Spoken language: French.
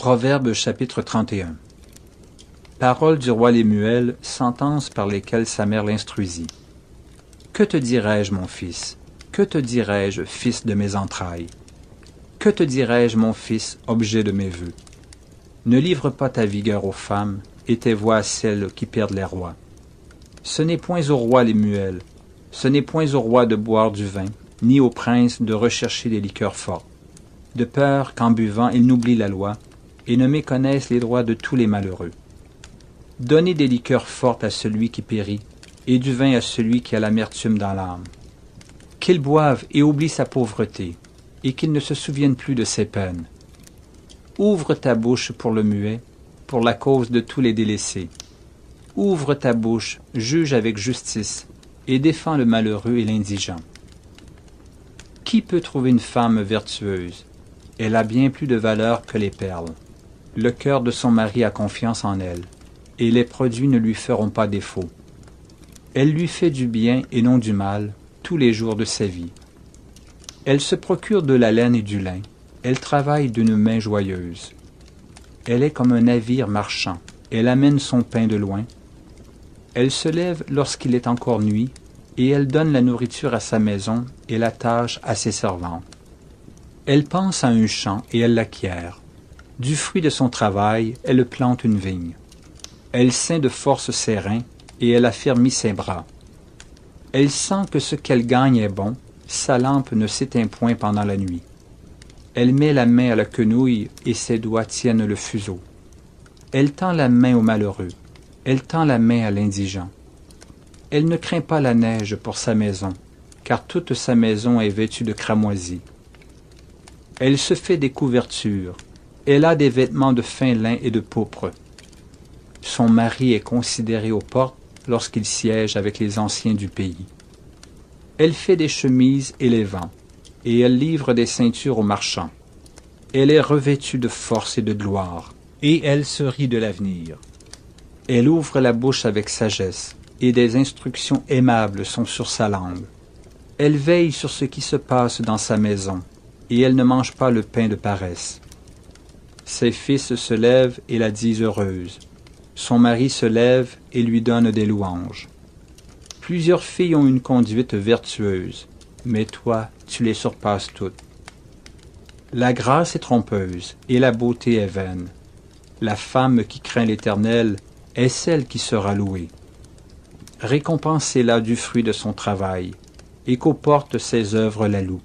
Proverbe chapitre 31. Paroles du roi Lemuel, sentences par lesquelles sa mère l'instruisit. Que te dirai-je, mon fils? Que te dirai-je, fils de mes entrailles? Que te dirai-je, mon fils, objet de mes vœux? Ne livre pas ta vigueur aux femmes, et tes voix à celles qui perdent les rois. Ce n'est point au roi Lemuel, ce n'est point au roi de boire du vin, ni au prince de rechercher des liqueurs fortes, de peur qu'en buvant ils n'oublient la loi, et ne méconnaissent les droits de tous les malheureux. Donnez des liqueurs fortes à celui qui périt, et du vin à celui qui a l'amertume dans l'âme. Qu'il boive et oublie sa pauvreté, et qu'il ne se souvienne plus de ses peines. Ouvre ta bouche pour le muet, pour la cause de tous les délaissés. Ouvre ta bouche, juge avec justice, et défends le malheureux et l'indigent. Qui peut trouver une femme vertueuse? Elle a bien plus de valeur que les perles. Le cœur de son mari a confiance en elle, et les produits ne lui feront pas défaut. Elle lui fait du bien et non du mal tous les jours de sa vie. Elle se procure de la laine et du lin, elle travaille d'une main joyeuse. Elle est comme un navire marchand, elle amène son pain de loin. Elle se lève lorsqu'il est encore nuit, et elle donne la nourriture à sa maison et la tâche à ses servantes. Elle pense à un champ et elle l'acquiert. Du fruit de son travail, elle plante une vigne. Elle ceint de force ses reins, et elle affermit ses bras. Elle sent que ce qu'elle gagne est bon, sa lampe ne s'éteint point pendant la nuit. Elle met la main à la quenouille, et ses doigts tiennent le fuseau. Elle tend la main au malheureux, elle tend la main à l'indigent. Elle ne craint pas la neige pour sa maison, car toute sa maison est vêtue de cramoisis. Elle se fait des couvertures, elle a des vêtements de fin lin et de pourpre. Son mari est considéré aux portes lorsqu'il siège avec les anciens du pays. Elle fait des chemises et les vend, et elle livre des ceintures aux marchands. Elle est revêtue de force et de gloire, et elle se rit de l'avenir. Elle ouvre la bouche avec sagesse, et des instructions aimables sont sur sa langue. Elle veille sur ce qui se passe dans sa maison, et elle ne mange pas le pain de paresse. Ses fils se lèvent et la disent heureuse. Son mari se lève et lui donne des louanges. Plusieurs filles ont une conduite vertueuse, mais toi, tu les surpasses toutes. La grâce est trompeuse et la beauté est vaine. La femme qui craint l'Éternel est celle qui sera louée. Récompensez-la du fruit de son travail, et qu'aux portes ses œuvres la louent.